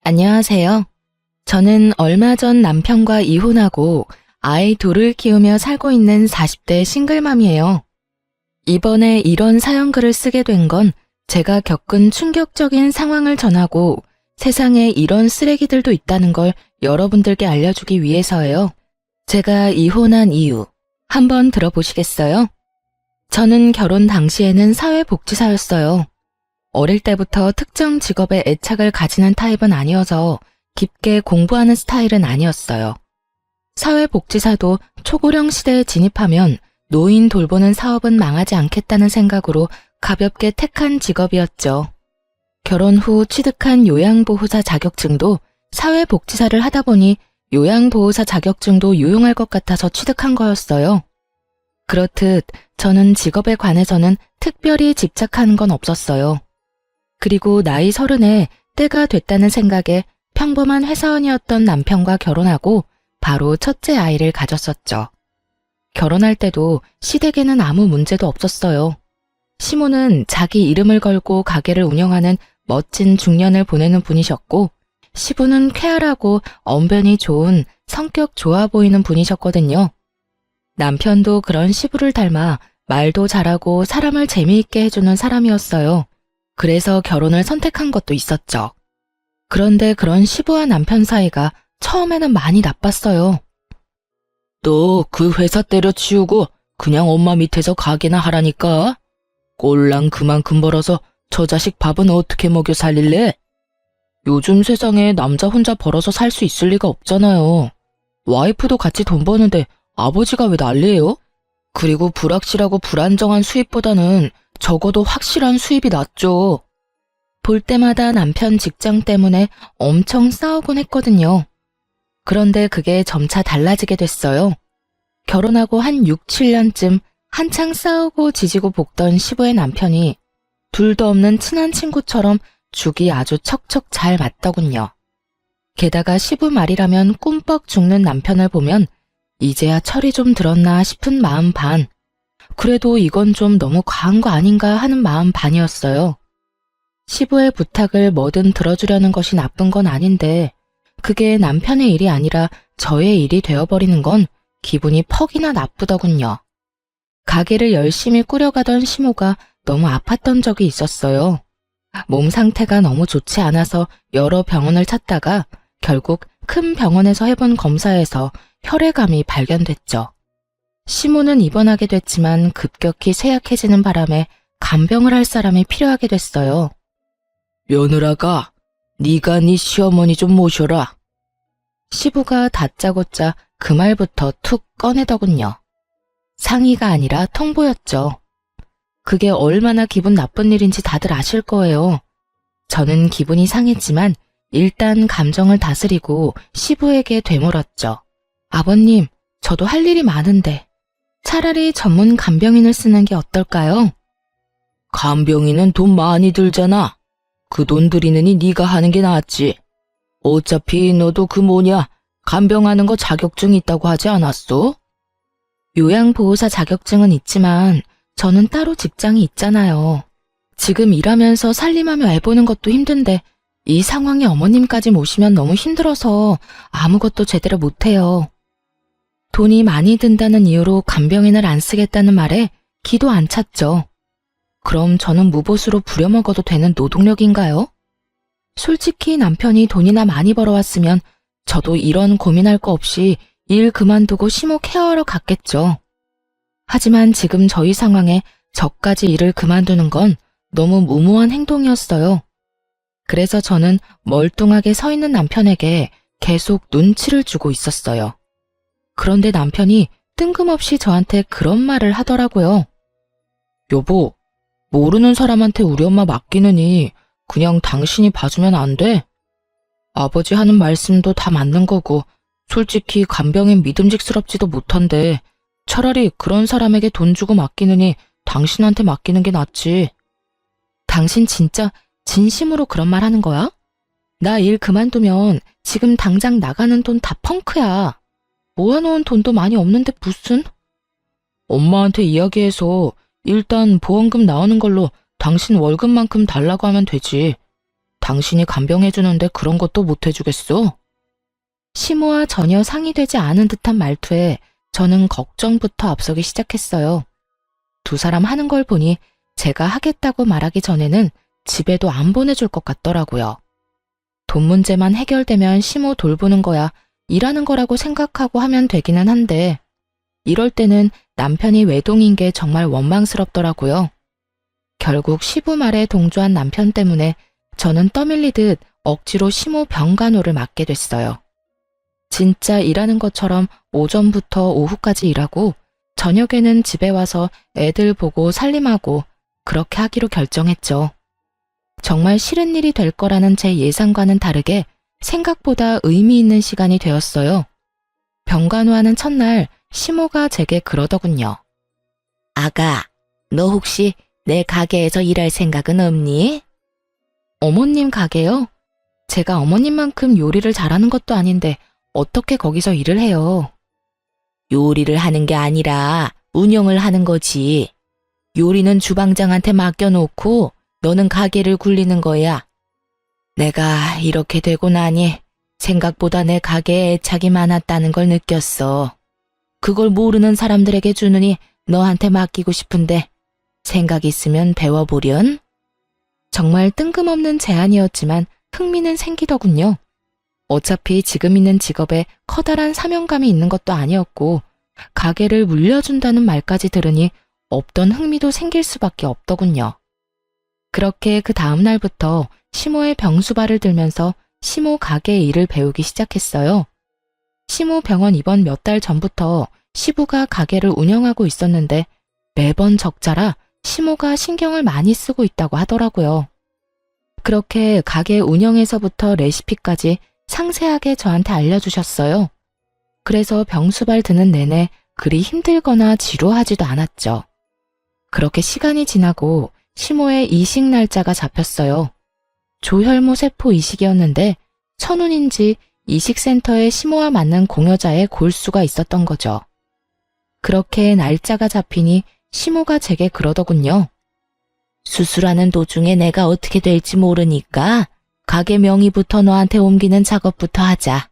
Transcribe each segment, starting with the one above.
안녕하세요. 저는 얼마 전 남편과 이혼하고 아이 둘을 키우며 살고 있는 40대 싱글맘이에요. 이번에 이런 사연글을 쓰게 된 건 제가 겪은 충격적인 상황을 전하고 세상에 이런 쓰레기들도 있다는 걸 여러분들께 알려주기 위해서예요. 제가 이혼한 이유 한번 들어보시겠어요? 저는 결혼 당시에는 사회복지사였어요. 어릴 때부터 특정 직업에 애착을 가지는 타입은 아니어서 깊게 공부하는 스타일은 아니었어요. 사회복지사도 초고령 시대에 진입하면 노인 돌보는 사업은 망하지 않겠다는 생각으로 가볍게 택한 직업이었죠. 결혼 후 취득한 요양보호사 자격증도 사회복지사를 하다 보니 요양보호사 자격증도 유용할 것 같아서 취득한 거였어요. 그렇듯 저는 직업에 관해서는 특별히 집착하는 건 없었어요. 그리고 나이 30에 때가 됐다는 생각에 평범한 회사원이었던 남편과 결혼하고 바로 첫째 아이를 가졌었죠. 결혼할 때도 시댁에는 아무 문제도 없었어요. 시모는 자기 이름을 걸고 가게를 운영하는 멋진 중년을 보내는 분이셨고, 시부는 쾌활하고 언변이 좋은 성격 좋아 보이는 분이셨거든요. 남편도 그런 시부를 닮아 말도 잘하고 사람을 재미있게 해주는 사람이었어요. 그래서 결혼을 선택한 것도 있었죠. 그런데 그런 시부와 남편 사이가 처음에는 많이 나빴어요. 너 그 회사 때려치우고 그냥 엄마 밑에서 가게나 하라니까. 꼴랑 그만큼 벌어서 저 자식 밥은 어떻게 먹여 살릴래? 요즘 세상에 남자 혼자 벌어서 살 수 있을 리가 없잖아요. 와이프도 같이 돈 버는데 아버지가 왜 난리예요? 그리고 불확실하고 불안정한 수입보다는 적어도 확실한 수입이 낫죠. 볼 때마다 남편 직장 때문에 엄청 싸우곤 했거든요. 그런데 그게 점차 달라지게 됐어요. 결혼하고 한 6, 7년쯤 한창 싸우고 지지고 볶던 시부의 남편이 둘도 없는 친한 친구처럼 죽이 아주 척척 잘 맞더군요. 게다가 시부 말이라면 꿈뻑 죽는 남편을 보면 이제야 철이 좀 들었나 싶은 마음 반, 그래도 이건 좀 너무 과한 거 아닌가 하는 마음 반이었어요. 시부의 부탁을 뭐든 들어주려는 것이 나쁜 건 아닌데 그게 남편의 일이 아니라 저의 일이 되어버리는 건 기분이 퍽이나 나쁘더군요. 가게를 열심히 꾸려가던 시모가 너무 아팠던 적이 있었어요. 몸 상태가 너무 좋지 않아서 여러 병원을 찾다가 결국 큰 병원에서 해본 검사에서 혈액암이 발견됐죠. 시모는 입원하게 됐지만 급격히 쇠약해지는 바람에 간병을 할 사람이 필요하게 됐어요. 며느라가 네가 네 시어머니 좀 모셔라. 시부가 다짜고짜 그 말부터 툭 꺼내더군요. 상의가 아니라 통보였죠. 그게 얼마나 기분 나쁜 일인지 다들 아실 거예요. 저는 기분이 상했지만 일단 감정을 다스리고 시부에게 되물었죠. 아버님, 저도 할 일이 많은데 차라리 전문 간병인을 쓰는 게 어떨까요? 간병인은 돈 많이 들잖아. 그 돈 들이느니 네가 하는 게 낫지. 어차피 너도 그 뭐냐, 간병하는 거 자격증 있다고 하지 않았어? 요양보호사 자격증은 있지만 저는 따로 직장이 있잖아요. 지금 일하면서 살림하며 애 보는 것도 힘든데 이 상황에 어머님까지 모시면 너무 힘들어서 아무것도 제대로 못해요. 돈이 많이 든다는 이유로 간병인을 안 쓰겠다는 말에 기도 안 찼죠. 그럼 저는 무보수로 부려먹어도 되는 노동력인가요? 솔직히 남편이 돈이나 많이 벌어왔으면 저도 이런 고민할 거 없이 일 그만두고 시모 케어하러 갔겠죠. 하지만 지금 저희 상황에 저까지 일을 그만두는 건 너무 무모한 행동이었어요. 그래서 저는 멀뚱하게 서 있는 남편에게 계속 눈치를 주고 있었어요. 그런데 남편이 뜬금없이 저한테 그런 말을 하더라고요. 여보, 모르는 사람한테 우리 엄마 맡기느니 그냥 당신이 봐주면 안 돼? 아버지 하는 말씀도 다 맞는 거고 솔직히 간병인 믿음직스럽지도 못한데 차라리 그런 사람에게 돈 주고 맡기느니 당신한테 맡기는 게 낫지. 당신 진짜 진심으로 그런 말 하는 거야? 나 일 그만두면 지금 당장 나가는 돈 다 펑크야. 모아놓은 돈도 많이 없는데 무슨? 엄마한테 이야기해서 일단 보험금 나오는 걸로 당신 월급만큼 달라고 하면 되지. 당신이 간병해주는데 그런 것도 못 해주겠어? 시모와 전혀 상의되지 않은 듯한 말투에 저는 걱정부터 앞서기 시작했어요. 두 사람 하는 걸 보니 제가 하겠다고 말하기 전에는 집에도 안 보내줄 것 같더라고요. 돈 문제만 해결되면 시모 돌보는 거야 일하는 거라고 생각하고 하면 되기는 한데 이럴 때는 남편이 외동인 게 정말 원망스럽더라고요. 결국 시부 말에 동조한 남편 때문에 저는 떠밀리듯 억지로 시모 병간호를 맡게 됐어요. 진짜 일하는 것처럼 오전부터 오후까지 일하고 저녁에는 집에 와서 애들 보고 살림하고 그렇게 하기로 결정했죠. 정말 싫은 일이 될 거라는 제 예상과는 다르게 생각보다 의미 있는 시간이 되었어요. 병간호하는 첫날 시모가 제게 그러더군요. 아가, 너 혹시 내 가게에서 일할 생각은 없니? 어머님 가게요? 제가 어머님만큼 요리를 잘하는 것도 아닌데 어떻게 거기서 일을 해요? 요리를 하는 게 아니라 운영을 하는 거지. 요리는 주방장한테 맡겨놓고 너는 가게를 굴리는 거야. 내가 이렇게 되고 나니 생각보다 내 가게에 애착이 많았다는 걸 느꼈어. 그걸 모르는 사람들에게 주느니 너한테 맡기고 싶은데 생각 있으면 배워보련? 정말 뜬금없는 제안이었지만 흥미는 생기더군요. 어차피 지금 있는 직업에 커다란 사명감이 있는 것도 아니었고 가게를 물려준다는 말까지 들으니 없던 흥미도 생길 수밖에 없더군요. 그렇게 그 다음 날부터 시모의 병수발을 들면서 시모 가게 일을 배우기 시작했어요. 시모 병원 입원 몇 달 전부터 시부가 가게를 운영하고 있었는데 매번 적자라 시모가 신경을 많이 쓰고 있다고 하더라고요. 그렇게 가게 운영에서부터 레시피까지 상세하게 저한테 알려주셨어요. 그래서 병수발 드는 내내 그리 힘들거나 지루하지도 않았죠. 그렇게 시간이 지나고 시모의 이식 날짜가 잡혔어요. 조혈모 세포 이식이었는데 천운인지 이식센터에 시모와 맞는 공여자의 골수가 있었던 거죠. 그렇게 날짜가 잡히니 시모가 제게 그러더군요. 수술하는 도중에 내가 어떻게 될지 모르니까 가게 명의부터 너한테 옮기는 작업부터 하자.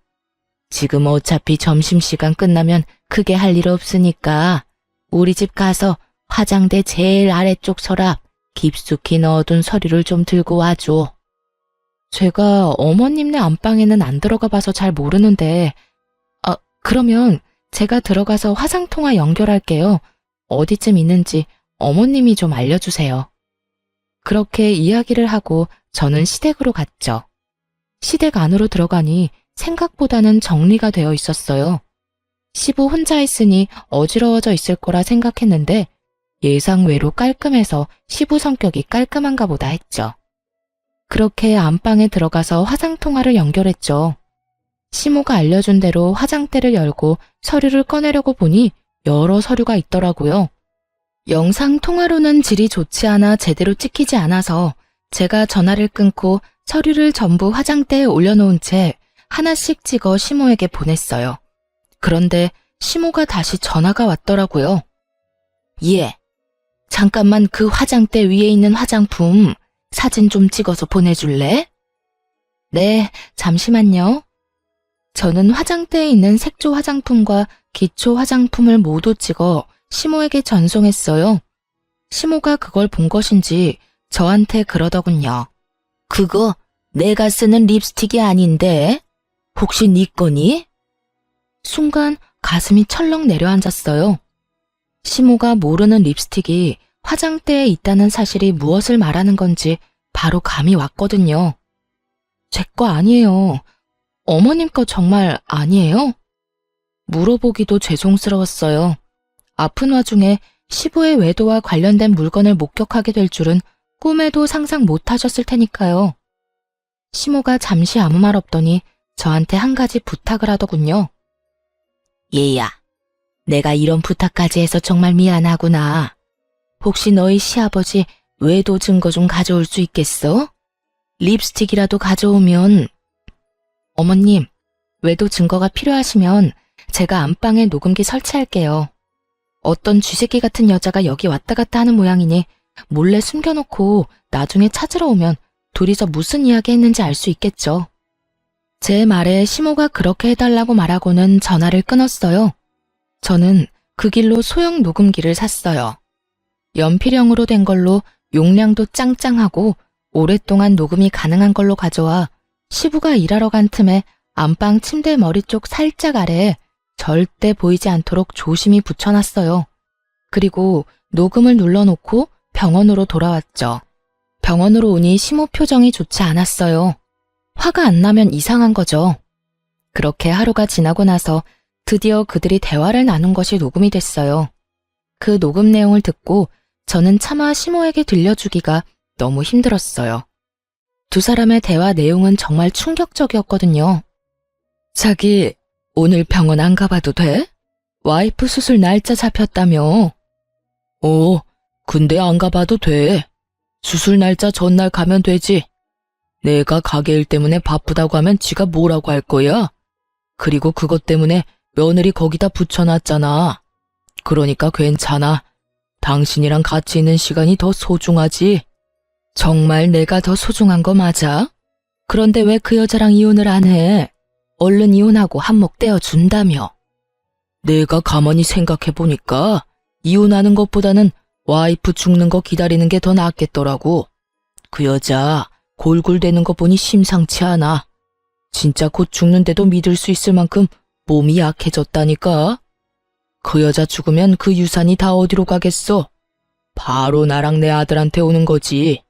지금 어차피 점심시간 끝나면 크게 할 일 없으니까 우리 집 가서 화장대 제일 아래쪽 서랍 깊숙이 넣어둔 서류를 좀 들고 와줘. 제가 어머님네 안방에는 안 들어가 봐서 잘 모르는데 그러면 제가 들어가서 화상통화 연결할게요. 어디쯤 있는지 어머님이 좀 알려주세요. 그렇게 이야기를 하고 저는 시댁으로 갔죠. 시댁 안으로 들어가니 생각보다는 정리가 되어 있었어요. 시부 혼자 있으니 어지러워져 있을 거라 생각했는데 예상외로 깔끔해서 시부 성격이 깔끔한가 보다 했죠. 그렇게 안방에 들어가서 화상통화를 연결했죠. 시모가 알려준 대로 화장대를 열고 서류를 꺼내려고 보니 여러 서류가 있더라고요. 영상통화로는 질이 좋지 않아 제대로 찍히지 않아서 제가 전화를 끊고 서류를 전부 화장대에 올려놓은 채 하나씩 찍어 시모에게 보냈어요. 그런데 시모가 다시 전화가 왔더라고요. 예, 잠깐만 그 화장대 위에 있는 화장품 사진 좀 찍어서 보내줄래? 네, 잠시만요. 저는 화장대에 있는 색조 화장품과 기초 화장품을 모두 찍어 시모에게 전송했어요. 시모가 그걸 본 것인지 저한테 그러더군요. 그거 내가 쓰는 립스틱이 아닌데 혹시 네 거니? 순간 가슴이 철렁 내려앉았어요. 시모가 모르는 립스틱이 화장대에 있다는 사실이 무엇을 말하는 건지 바로 감이 왔거든요. 제 거 아니에요. 어머님 거 정말 아니에요? 물어보기도 죄송스러웠어요. 아픈 와중에 시부의 외도와 관련된 물건을 목격하게 될 줄은 꿈에도 상상 못하셨을 테니까요. 시모가 잠시 아무 말 없더니 저한테 한 가지 부탁을 하더군요. 얘야, 내가 이런 부탁까지 해서 정말 미안하구나. 혹시 너희 시아버지 외도 증거 좀 가져올 수 있겠어? 립스틱이라도 가져오면. 어머님, 외도 증거가 필요하시면 제가 안방에 녹음기 설치할게요. 어떤 쥐새끼 같은 여자가 여기 왔다 갔다 하는 모양이니 몰래 숨겨놓고 나중에 찾으러 오면 둘이서 무슨 이야기 했는지 알 수 있겠죠. 제 말에 시모가 그렇게 해달라고 말하고는 전화를 끊었어요. 저는 그 길로 소형 녹음기를 샀어요. 연필형으로 된 걸로 용량도 짱짱하고 오랫동안 녹음이 가능한 걸로 가져와 시부가 일하러 간 틈에 안방 침대 머리 쪽 살짝 아래에 절대 보이지 않도록 조심히 붙여놨어요. 그리고 녹음을 눌러놓고 병원으로 돌아왔죠. 병원으로 오니 시모 표정이 좋지 않았어요. 화가 안 나면 이상한 거죠. 그렇게 하루가 지나고 나서 드디어 그들이 대화를 나눈 것이 녹음이 됐어요. 그 녹음 내용을 듣고 저는 차마 시모에게 들려주기가 너무 힘들었어요. 두 사람의 대화 내용은 정말 충격적이었거든요. 자기, 오늘 병원 안 가봐도 돼? 와이프 수술 날짜 잡혔다며. 근데 안 가봐도 돼. 수술 날짜 전날 가면 되지. 내가 가게 일 때문에 바쁘다고 하면 지가 뭐라고 할 거야? 그리고 그것 때문에 며느리 거기다 붙여놨잖아. 그러니까 괜찮아. 당신이랑 같이 있는 시간이 더 소중하지. 정말 내가 더 소중한 거 맞아? 그런데 왜 그 여자랑 이혼을 안 해? 얼른 이혼하고 한몫 떼어준다며. 내가 가만히 생각해보니까 이혼하는 것보다는 와이프 죽는 거 기다리는 게 더 낫겠더라고. 그 여자 골골대는 거 보니 심상치 않아. 진짜 곧 죽는데도 믿을 수 있을 만큼 몸이 약해졌다니까. 그 여자 죽으면 그 유산이 다 어디로 가겠어? 바로 나랑 내 아들한테 오는 거지.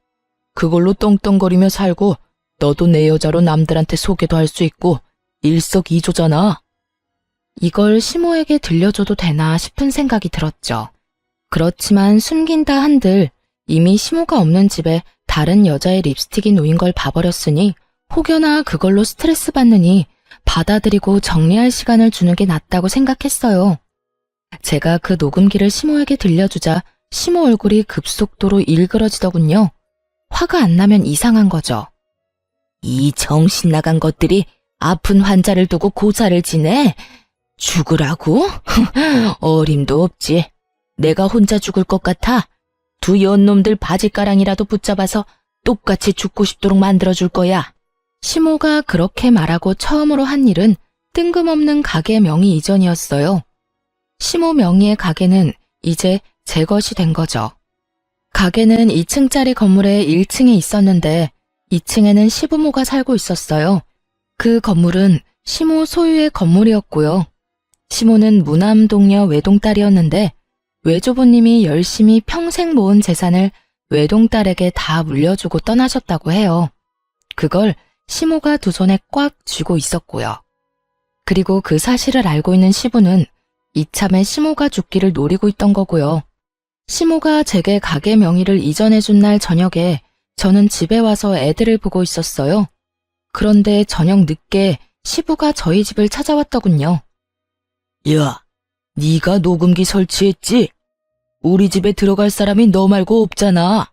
그걸로 떵떵거리며 살고 너도 내 여자로 남들한테 소개도 할 수 있고 일석이조잖아. 이걸 시모에게 들려줘도 되나 싶은 생각이 들었죠. 그렇지만 숨긴다 한들 이미 시모가 없는 집에 다른 여자의 립스틱이 놓인 걸 봐버렸으니 혹여나 그걸로 스트레스 받느니 받아들이고 정리할 시간을 주는 게 낫다고 생각했어요. 제가 그 녹음기를 시모에게 들려주자 시모 얼굴이 급속도로 일그러지더군요. 화가 안 나면 이상한 거죠. 이 정신 나간 것들이 아픈 환자를 두고 고사를 지내? 죽으라고? 어림도 없지. 내가 혼자 죽을 것 같아? 두 연놈들 바지가랑이라도 붙잡아서 똑같이 죽고 싶도록 만들어줄 거야. 시모가 그렇게 말하고 처음으로 한 일은 뜬금없는 가게 명의 이전이었어요. 시모 명의의 가게는 이제 제 것이 된 거죠. 가게는 2층짜리 건물의 1층에 있었는데 2층에는 시부모가 살고 있었어요. 그 건물은 시모 소유의 건물이었고요. 시모는 무남동녀 외동딸이었는데 외조부님이 열심히 평생 모은 재산을 외동딸에게 다 물려주고 떠나셨다고 해요. 그걸 시모가 두 손에 꽉 쥐고 있었고요. 그리고 그 사실을 알고 있는 시부는 이참에 시모가 죽기를 노리고 있던 거고요. 시모가 제게 가게 명의를 이전해준 날 저녁에 저는 집에 와서 애들을 보고 있었어요. 그런데 저녁 늦게 시부가 저희 집을 찾아왔더군요. 야, 네가 녹음기 설치했지? 우리 집에 들어갈 사람이 너 말고 없잖아.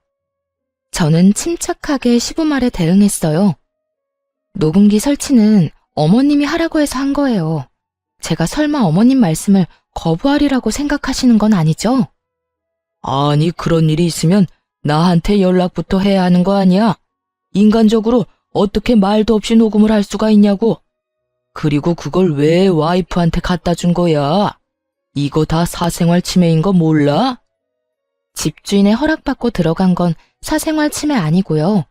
저는 침착하게 시부 말에 대응했어요. 녹음기 설치는 어머님이 하라고 해서 한 거예요. 제가 설마 어머님 말씀을 거부하리라고 생각하시는 건 아니죠? 아니, 그런 일이 있으면 나한테 연락부터 해야 하는 거 아니야? 인간적으로 어떻게 말도 없이 녹음을 할 수가 있냐고. 그리고 그걸 왜 와이프한테 갖다 준 거야? 이거 다 사생활 침해인 거 몰라? 집주인의 허락받고 들어간 건 사생활 침해 아니고요.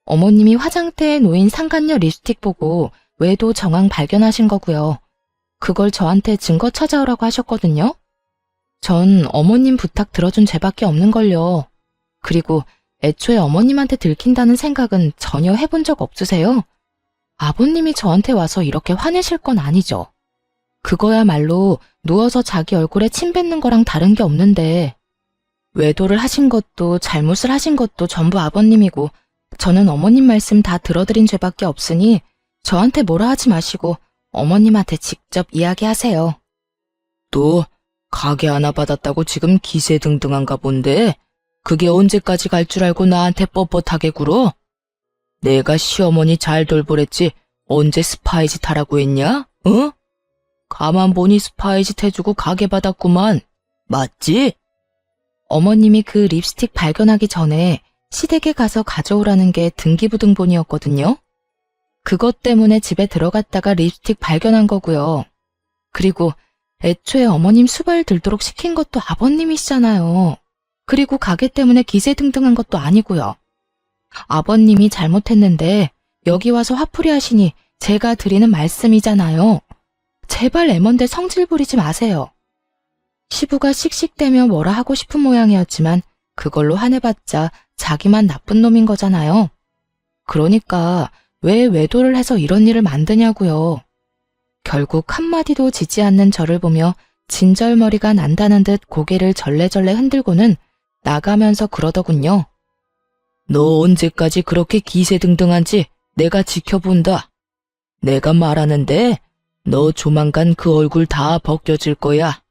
어머님이 화장대에 놓인 상간녀 립스틱 보고 외도 정황 발견하신 거고요. 그걸 저한테 증거 찾아오라고 하셨거든요. 전 어머님 부탁 들어준 죄밖에 없는걸요. 그리고 애초에 어머님한테 들킨다는 생각은 전혀 해본 적 없으세요? 아버님이 저한테 와서 이렇게 화내실 건 아니죠. 그거야말로 누워서 자기 얼굴에 침 뱉는 거랑 다른 게 없는데 외도를 하신 것도 잘못을 하신 것도 전부 아버님이고 저는 어머님 말씀 다 들어드린 죄밖에 없으니 저한테 뭐라 하지 마시고 어머님한테 직접 이야기하세요. 또 가게 하나 받았다고 지금 기세등등한가 본데 그게 언제까지 갈 줄 알고 나한테 뻣뻣하게 굴어? 내가 시어머니 잘 돌보랬지 언제 스파이짓 하라고 했냐? 어? 가만 보니 스파이짓 해주고 가게 받았구만. 맞지? 어머님이 그 립스틱 발견하기 전에 시댁에 가서 가져오라는 게 등기부등본이었거든요. 그것 때문에 집에 들어갔다가 립스틱 발견한 거고요. 그리고 애초에 어머님 수발 들도록 시킨 것도 아버님이시잖아요. 그리고 가게 때문에 기세등등한 것도 아니고요. 아버님이 잘못했는데 여기 와서 화풀이 하시니 제가 드리는 말씀이잖아요. 제발 애먼데 성질 부리지 마세요. 시부가 씩씩대며 뭐라 하고 싶은 모양이었지만 그걸로 화내봤자 자기만 나쁜 놈인 거잖아요. 그러니까 왜 외도를 해서 이런 일을 만드냐고요. 결국 한마디도 지지 않는 저를 보며 진절머리가 난다는 듯 고개를 절레절레 흔들고는 나가면서 그러더군요. 너 언제까지 그렇게 기세등등한지 내가 지켜본다. 내가 말하는데 너 조만간 그 얼굴 다 벗겨질 거야.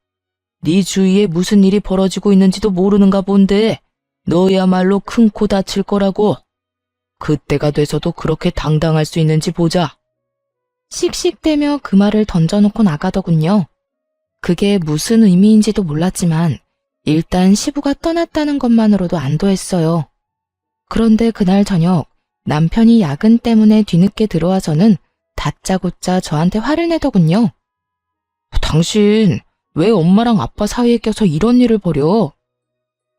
네 주위에 무슨 일이 벌어지고 있는지도 모르는가 본데 너야말로 큰 코 다칠 거라고. 그때가 돼서도 그렇게 당당할 수 있는지 보자. 씩씩대며 그 말을 던져놓고 나가더군요. 그게 무슨 의미인지도 몰랐지만 일단 시부가 떠났다는 것만으로도 안도했어요. 그런데 그날 저녁 남편이 야근 때문에 뒤늦게 들어와서는 다짜고짜 저한테 화를 내더군요. 당신 왜 엄마랑 아빠 사이에 껴서 이런 일을 벌여?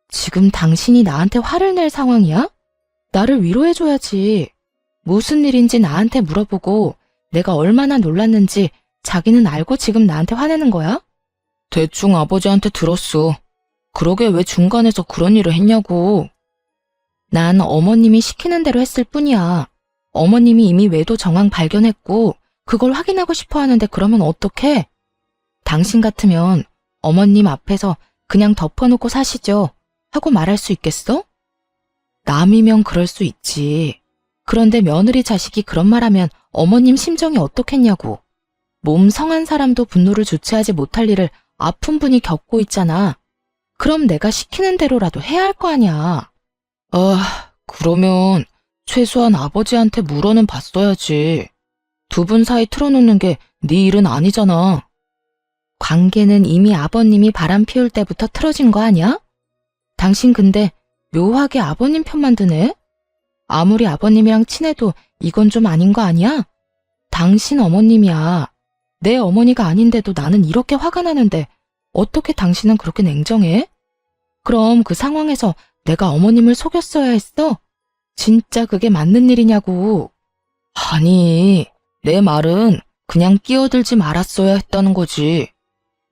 지금 당신이 나한테 화를 낼 상황이야? 나를 위로해줘야지. 무슨 일인지 나한테 물어보고 내가 얼마나 놀랐는지 자기는 알고 지금 나한테 화내는 거야? 대충 아버지한테 들었어. 그러게 왜 중간에서 그런 일을 했냐고. 난 어머님이 시키는 대로 했을 뿐이야. 어머님이 이미 외도 정황 발견했고 그걸 확인하고 싶어 하는데 그러면 어떡해? 당신 같으면 어머님 앞에서 그냥 덮어놓고 사시죠 하고 말할 수 있겠어? 남이면 그럴 수 있지. 그런데 며느리 자식이 그런 말하면 어머님 심정이 어떻겠냐고. 몸 성한 사람도 분노를 주체하지 못할 일을 아픈 분이 겪고 있잖아. 그럼 내가 시키는 대로라도 해야 할 거 아니야. 그러면 최소한 아버지한테 물어는 봤어야지. 두 분 사이 틀어놓는 게 네 일은 아니잖아. 관계는 이미 아버님이 바람 피울 때부터 틀어진 거 아니야? 당신 근데 묘하게 아버님 편만 드네? 아무리 아버님이랑 친해도 이건 좀 아닌 거 아니야? 당신 어머님이야. 내 어머니가 아닌데도 나는 이렇게 화가 나는데 어떻게 당신은 그렇게 냉정해? 그럼 그 상황에서 내가 어머님을 속였어야 했어? 진짜 그게 맞는 일이냐고. 아니, 내 말은 그냥 끼어들지 말았어야 했다는 거지.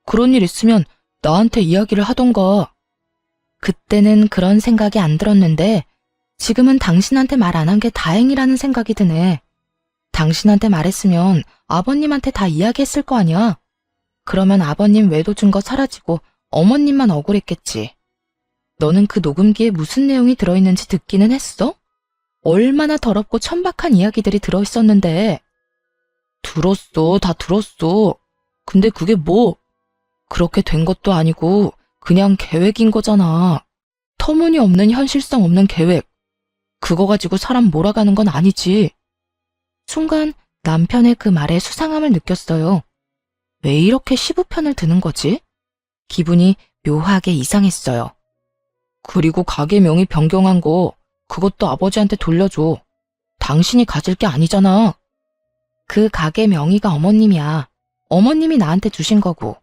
그런 일 있으면 나한테 이야기를 하던가. 그때는 그런 생각이 안 들었는데 지금은 당신한테 말 안 한 게 다행이라는 생각이 드네. 당신한테 말했으면 아버님한테 다 이야기했을 거 아니야. 그러면 아버님 외도 준 거 사라지고 어머님만 억울했겠지. 너는 그 녹음기에 무슨 내용이 들어있는지 듣기는 했어? 얼마나 더럽고 천박한 이야기들이 들어있었는데. 들었어, 다 들었어. 근데 그게 뭐? 그렇게 된 것도 아니고 그냥 계획인 거잖아. 터무니없는 현실성 없는 계획. 그거 가지고 사람 몰아가는 건 아니지. 순간 남편의 그 말에 수상함을 느꼈어요. 왜 이렇게 시부 편을 드는 거지? 기분이 묘하게 이상했어요. 그리고 가게 명의 변경한 거 그것도 아버지한테 돌려줘. 당신이 가질 게 아니잖아. 그 가게 명의가 어머님이야. 어머님이 나한테 주신 거고.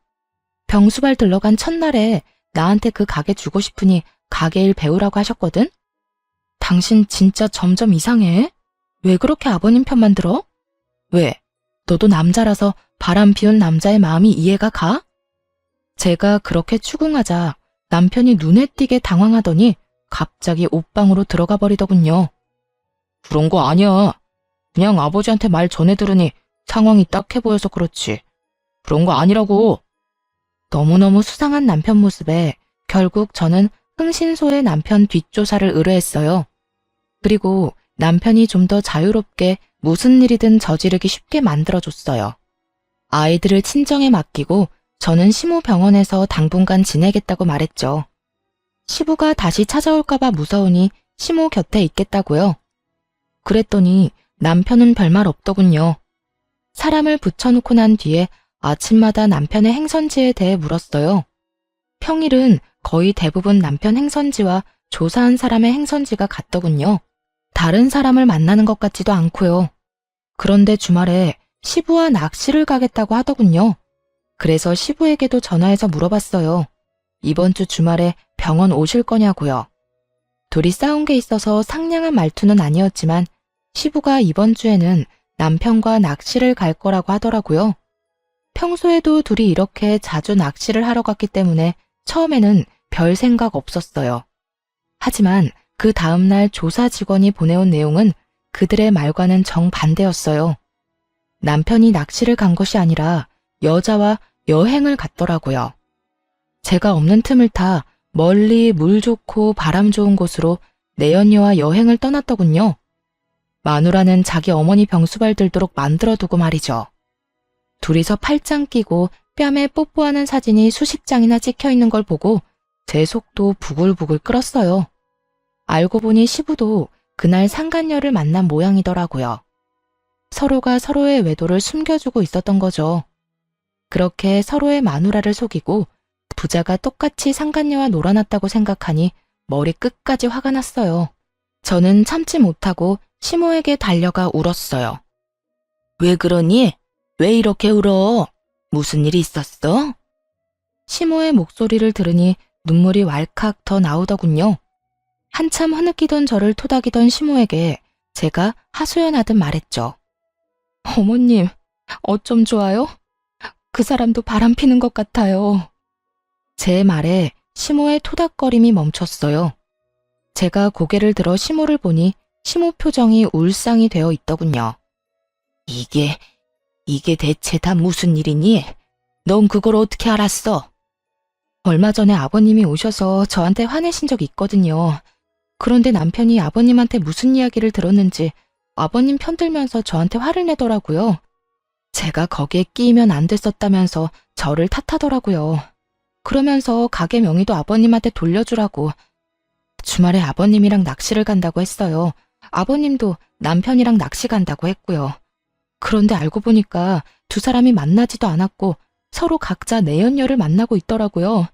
병수발 들러간 첫날에 나한테 그 가게 주고 싶으니 가게 일 배우라고 하셨거든? 당신 진짜 점점 이상해. 왜 그렇게 아버님 편만 들어? 왜? 너도 남자라서 바람 피운 남자의 마음이 이해가 가? 제가 그렇게 추궁하자 남편이 눈에 띄게 당황하더니 갑자기 옷방으로 들어가 버리더군요. 그런 거 아니야. 그냥 아버지한테 말 전해 들으니 상황이 딱해 보여서 그렇지. 그런 거 아니라고. 너무너무 수상한 남편 모습에 결국 저는 흥신소에 남편 뒷조사를 의뢰했어요. 그리고 남편이 좀 더 자유롭게 무슨 일이든 저지르기 쉽게 만들어줬어요. 아이들을 친정에 맡기고 저는 시모 병원에서 당분간 지내겠다고 말했죠. 시부가 다시 찾아올까봐 무서우니 시모 곁에 있겠다고요. 그랬더니 남편은 별말 없더군요. 사람을 붙여놓고 난 뒤에 아침마다 남편의 행선지에 대해 물었어요. 평일은 거의 대부분 남편 행선지와 조사한 사람의 행선지가 같더군요. 다른 사람을 만나는 것 같지도 않고요. 그런데 주말에 시부와 낚시를 가겠다고 하더군요. 그래서 시부에게도 전화해서 물어봤어요. 이번 주 주말에 병원 오실 거냐고요. 둘이 싸운 게 있어서 상냥한 말투는 아니었지만 시부가 이번 주에는 남편과 낚시를 갈 거라고 하더라고요. 평소에도 둘이 이렇게 자주 낚시를 하러 갔기 때문에 처음에는 별 생각 없었어요. 하지만 그 다음날 조사 직원이 보내온 내용은 그들의 말과는 정반대였어요. 남편이 낚시를 간 것이 아니라 여자와 여행을 갔더라고요. 제가 없는 틈을 타 멀리 물 좋고 바람 좋은 곳으로 내연녀와 여행을 떠났더군요. 마누라는 자기 어머니 병수발 들도록 만들어두고 말이죠. 둘이서 팔짱 끼고 뺨에 뽀뽀하는 사진이 수십 장이나 찍혀 있는 걸 보고 제 속도 부글부글 끓었어요. 알고 보니 시부도 그날 상간녀를 만난 모양이더라고요. 서로가 서로의 외도를 숨겨주고 있었던 거죠. 그렇게 서로의 마누라를 속이고 부자가 똑같이 상간녀와 놀아났다고 생각하니 머리 끝까지 화가 났어요. 저는 참지 못하고 시모에게 달려가 울었어요. 왜 그러니? 왜 이렇게 울어? 무슨 일이 있었어? 시모의 목소리를 들으니 눈물이 왈칵 더 나오더군요. 한참 흐느끼던 저를 토닥이던 시모에게 제가 하소연하듯 말했죠. 어머님, 어쩜 좋아요? 그 사람도 바람 피는 것 같아요. 제 말에 시모의 토닥거림이 멈췄어요. 제가 고개를 들어 시모를 보니 시모 표정이 울상이 되어 있더군요. 이게 대체 다 무슨 일이니? 넌 그걸 어떻게 알았어? 얼마 전에 아버님이 오셔서 저한테 화내신 적이 있거든요. 그런데 남편이 아버님한테 무슨 이야기를 들었는지 아버님 편들면서 저한테 화를 내더라고요. 제가 거기에 끼이면 안 됐었다면서 저를 탓하더라고요. 그러면서 가게 명의도 아버님한테 돌려주라고. 주말에 아버님이랑 낚시를 간다고 했어요. 아버님도 남편이랑 낚시 간다고 했고요. 그런데 알고 보니까 두 사람이 만나지도 않았고 서로 각자 내연녀를 만나고 있더라고요.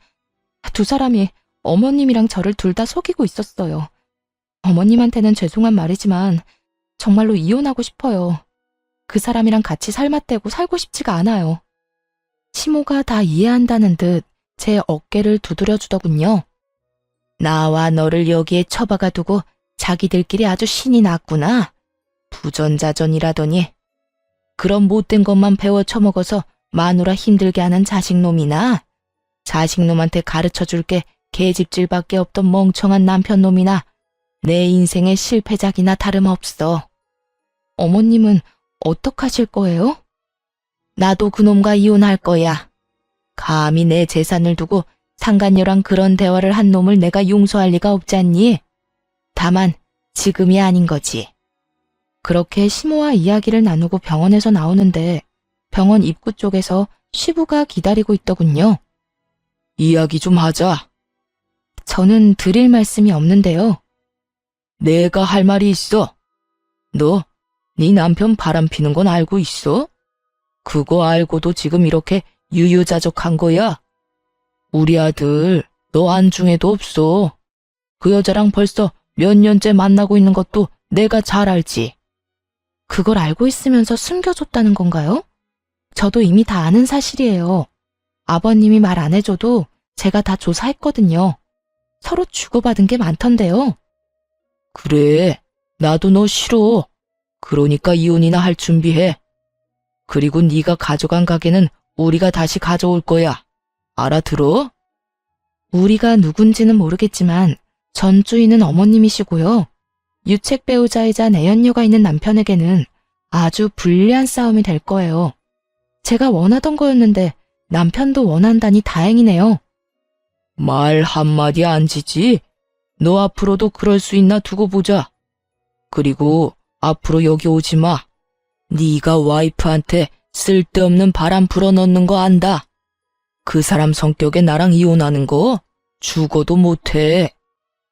두 사람이 어머님이랑 저를 둘 다 속이고 있었어요. 어머님한테는 죄송한 말이지만 정말로 이혼하고 싶어요. 그 사람이랑 같이 살맛대고 살고 싶지가 않아요. 시모가 다 이해한다는 듯 제 어깨를 두드려 주더군요. 나와 너를 여기에 처박아 두고 자기들끼리 아주 신이 났구나. 부전자전이라더니. 그런 못된 것만 배워 처먹어서 마누라 힘들게 하는 자식놈이나 자식놈한테 가르쳐줄 게 계집질밖에 없던 멍청한 남편놈이나 내 인생의 실패작이나 다름없어. 어머님은 어떡하실 거예요? 나도 그놈과 이혼할 거야. 감히 내 재산을 두고 상간녀랑 그런 대화를 한 놈을 내가 용서할 리가 없잖니. 다만 지금이 아닌 거지. 그렇게 시모와 이야기를 나누고 병원에서 나오는데 병원 입구 쪽에서 시부가 기다리고 있더군요. 이야기 좀 하자. 저는 드릴 말씀이 없는데요. 내가 할 말이 있어. 너, 네 남편 바람 피는 건 알고 있어? 그거 알고도 지금 이렇게 유유자적한 거야? 우리 아들, 너 안중에도 없어. 그 여자랑 벌써 몇 년째 만나고 있는 것도 내가 잘 알지. 그걸 알고 있으면서 숨겨줬다는 건가요? 저도 이미 다 아는 사실이에요. 아버님이 말 안 해줘도 제가 다 조사했거든요. 서로 주고받은 게 많던데요. 그래, 나도 너 싫어. 그러니까 이혼이나 할 준비해. 그리고 네가 가져간 가게는 우리가 다시 가져올 거야. 알아들어? 우리가 누군지는 모르겠지만 전 주인은 어머님이시고요. 유책 배우자이자 내연녀가 있는 남편에게는 아주 불리한 싸움이 될 거예요. 제가 원하던 거였는데 남편도 원한다니 다행이네요. 말 한마디 안 지지? 너 앞으로도 그럴 수 있나 두고 보자. 그리고 앞으로 여기 오지 마. 네가 와이프한테 쓸데없는 바람 불어넣는 거 안다. 그 사람 성격에 나랑 이혼하는 거 죽어도 못해.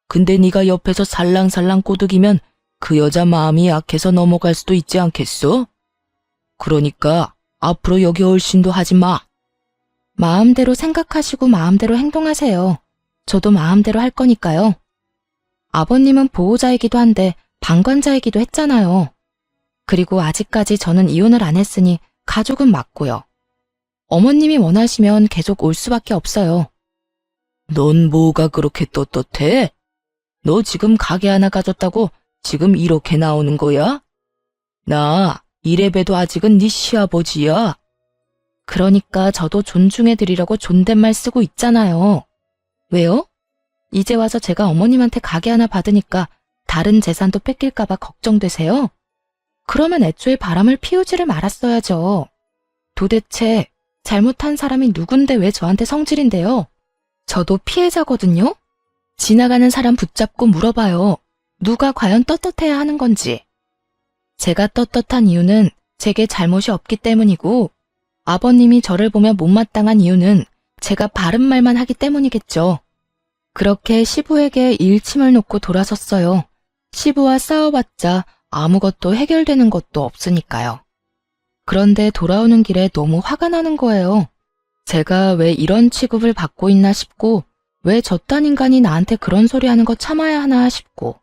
근데 네가 옆에서 살랑살랑 꼬드기면 그 여자 마음이 약해서 넘어갈 수도 있지 않겠어? 그러니까 앞으로 여기 얼씬도 하지 마. 마음대로 생각하시고 마음대로 행동하세요. 저도 마음대로 할 거니까요. 아버님은 보호자이기도 한데 방관자이기도 했잖아요. 그리고 아직까지 저는 이혼을 안 했으니 가족은 맞고요. 어머님이 원하시면 계속 올 수밖에 없어요. 넌 뭐가 그렇게 떳떳해? 너 지금 가게 하나 가졌다고 지금 이렇게 나오는 거야? 나 이래봬도 아직은 네 시아버지야. 그러니까 저도 존중해드리려고 존댓말 쓰고 있잖아요. 왜요? 이제 와서 제가 어머님한테 가게 하나 받으니까 다른 재산도 뺏길까봐 걱정되세요? 그러면 애초에 바람을 피우지를 말았어야죠. 도대체 잘못한 사람이 누군데 왜 저한테 성질인데요? 저도 피해자거든요? 지나가는 사람 붙잡고 물어봐요. 누가 과연 떳떳해야 하는 건지. 제가 떳떳한 이유는 제게 잘못이 없기 때문이고, 아버님이 저를 보며 못마땅한 이유는 제가 바른 말만 하기 때문이겠죠. 그렇게 시부에게 일침을 놓고 돌아섰어요. 시부와 싸워봤자 아무것도 해결되는 것도 없으니까요. 그런데 돌아오는 길에 너무 화가 나는 거예요. 제가 왜 이런 취급을 받고 있나 싶고, 왜 저딴 인간이 나한테 그런 소리 하는 거 참아야 하나 싶고.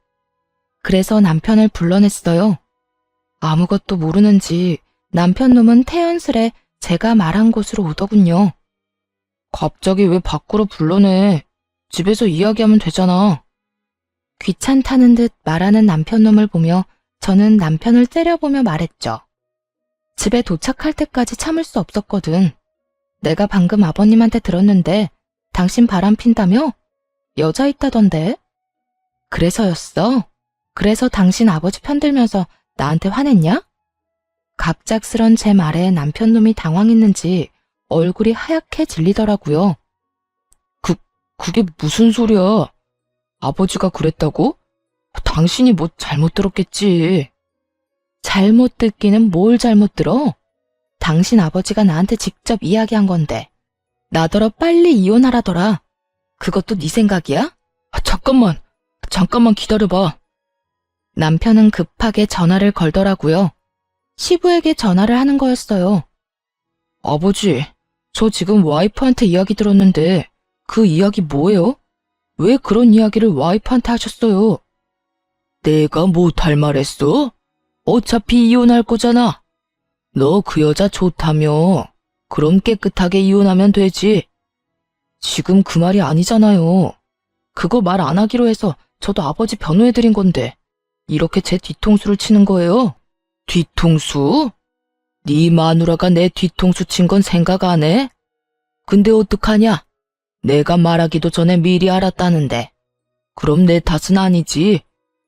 그래서 남편을 불러냈어요. 아무것도 모르는지 남편 놈은 태연스레 제가 말한 곳으로 오더군요. 갑자기 왜 밖으로 불러내? 집에서 이야기하면 되잖아. 귀찮다는 듯 말하는 남편 놈을 보며 저는 남편을 째려보며 말했죠. 집에 도착할 때까지 참을 수 없었거든. 내가 방금 아버님한테 들었는데 당신 바람 핀다며? 여자 있다던데? 그래서였어? 그래서 당신 아버지 편들면서 나한테 화냈냐? 갑작스런 제 말에 남편 놈이 당황했는지 얼굴이 하얗게 질리더라고요. 그게 무슨 소리야? 아버지가 그랬다고? 당신이 뭐 잘못 들었겠지. 잘못 듣기는 뭘 잘못 들어? 당신 아버지가 나한테 직접 이야기한 건데 나더러 빨리 이혼하라더라. 그것도 네 생각이야? 잠깐만 기다려봐. 남편은 급하게 전화를 걸더라고요. 시부에게 전화를 하는 거였어요. 아버지, 저 지금 와이프한테 이야기 들었는데 그 이야기 뭐예요? 왜 그런 이야기를 와이프한테 하셨어요? 내가 못할 말했어? 어차피 이혼할 거잖아. 너 그 여자 좋다며. 그럼 깨끗하게 이혼하면 되지. 지금 그 말이 아니잖아요. 그거 말 안 하기로 해서 저도 아버지 변호해드린 건데 이렇게 제 뒤통수를 치는 거예요? 뒤통수? 네 마누라가 내 뒤통수 친 건 생각 안 해? 근데 어떡하냐? 내가 말하기도 전에 미리 알았다는데. 그럼 내 탓은 아니지.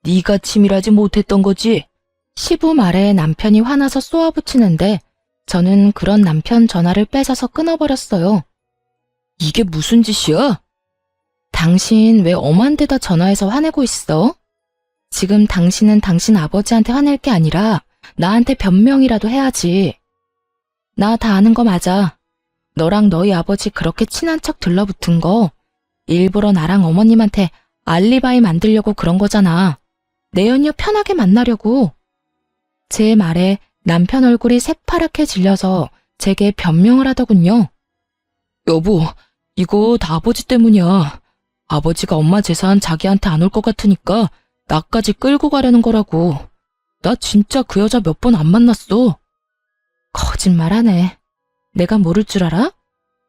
네가 치밀하지 못했던 거지. 시부 말에 남편이 화나서 쏘아붙이는데 저는 그런 남편 전화를 뺏어서 끊어버렸어요. 이게 무슨 짓이야? 당신 왜 엄한 데다 전화해서 화내고 있어? 지금 당신은 당신 아버지한테 화낼 게 아니라 나한테 변명이라도 해야지. 나 다 아는 거 맞아. 너랑 너희 아버지 그렇게 친한 척 들러붙은 거 일부러 나랑 어머님한테 알리바이 만들려고 그런 거잖아. 내 연녀 편하게 만나려고. 제 말에 남편 얼굴이 새파랗게 질려서 제게 변명을 하더군요. 여보, 이거 다 아버지 때문이야. 아버지가 엄마 재산 자기한테 안 올 것 같으니까 나까지 끌고 가려는 거라고. 나 진짜 그 여자 몇 번 안 만났어. 거짓말하네. 내가 모를 줄 알아?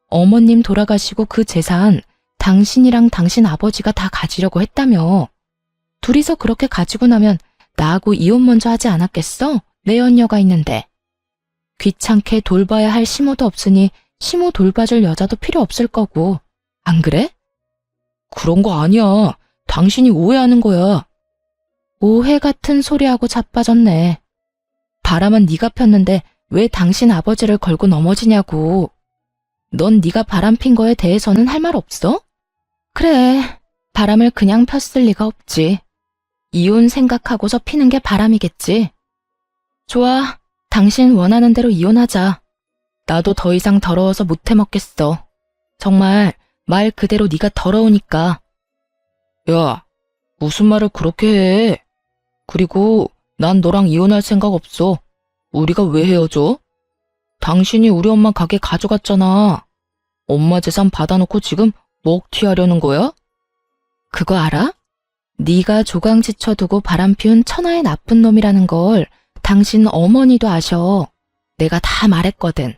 어머님 돌아가시고 그 재산 당신이랑 당신 아버지가 다 가지려고 했다며. 둘이서 그렇게 가지고 나면 나하고 이혼 먼저 하지 않았겠어? 내 연녀가 있는데. 귀찮게 돌봐야 할 시모도 없으니 시모 돌봐줄 여자도 필요 없을 거고. 안 그래? 그런 거 아니야. 당신이 오해하는 거야. 오해 같은 소리하고 자빠졌네. 바람은 네가 폈는데 왜 당신 아버지를 걸고 넘어지냐고. 넌 네가 바람 핀 거에 대해서는 할 말 없어? 그래, 바람을 그냥 폈을 리가 없지. 이혼 생각하고서 피는 게 바람이겠지. 좋아, 당신 원하는 대로 이혼하자. 나도 더 이상 더러워서 못 해먹겠어. 정말 말 그대로 네가 더러우니까. 야, 무슨 말을 그렇게 해? 그리고 난 너랑 이혼할 생각 없어. 우리가 왜 헤어져? 당신이 우리 엄마 가게 가져갔잖아. 엄마 재산 받아놓고 지금 먹튀하려는 거야? 그거 알아? 네가 조강지쳐 두고 바람피운 천하의 나쁜 놈이라는 걸 당신 어머니도 아셔. 내가 다 말했거든.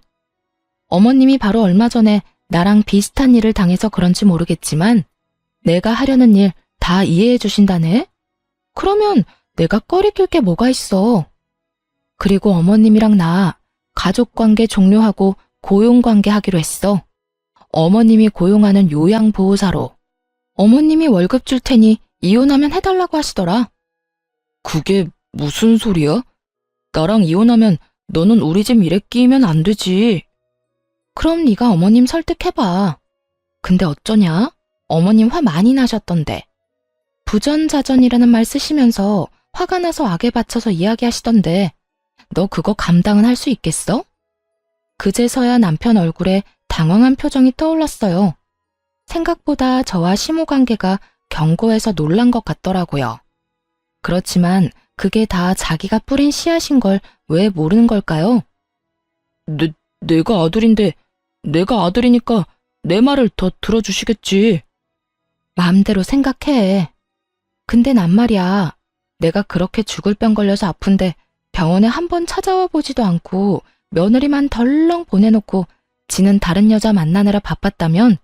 어머님이 바로 얼마 전에 나랑 비슷한 일을 당해서 그런지 모르겠지만 내가 하려는 일 다 이해해 주신다네? 그러면 내가 꺼리낄 게 뭐가 있어. 그리고 어머님이랑 나 가족관계 종료하고 고용관계 하기로 했어. 어머님이 고용하는 요양보호사로. 어머님이 월급 줄 테니 이혼하면 해달라고 하시더라. 그게 무슨 소리야? 나랑 이혼하면 너는 우리 집 일에 끼면 안 되지. 그럼 네가 어머님 설득해봐. 근데 어쩌냐? 어머님 화 많이 나셨던데. 부전자전이라는 말 쓰시면서 화가 나서 악에 받쳐서 이야기하시던데 너 그거 감당은 할 수 있겠어? 그제서야 남편 얼굴에 당황한 표정이 떠올랐어요. 생각보다 저와 시모 관계가 견고해서 놀란 것 같더라고요. 그렇지만 그게 다 자기가 뿌린 씨앗인 걸 왜 모르는 걸까요? 내가 아들인데, 내가 아들이니까 내 말을 더 들어주시겠지. 마음대로 생각해. 근데 난 말이야. 내가 그렇게 죽을 병 걸려서 아픈데 병원에 한 번 찾아와 보지도 않고 며느리만 덜렁 보내놓고 지는 다른 여자 만나느라 바빴다면,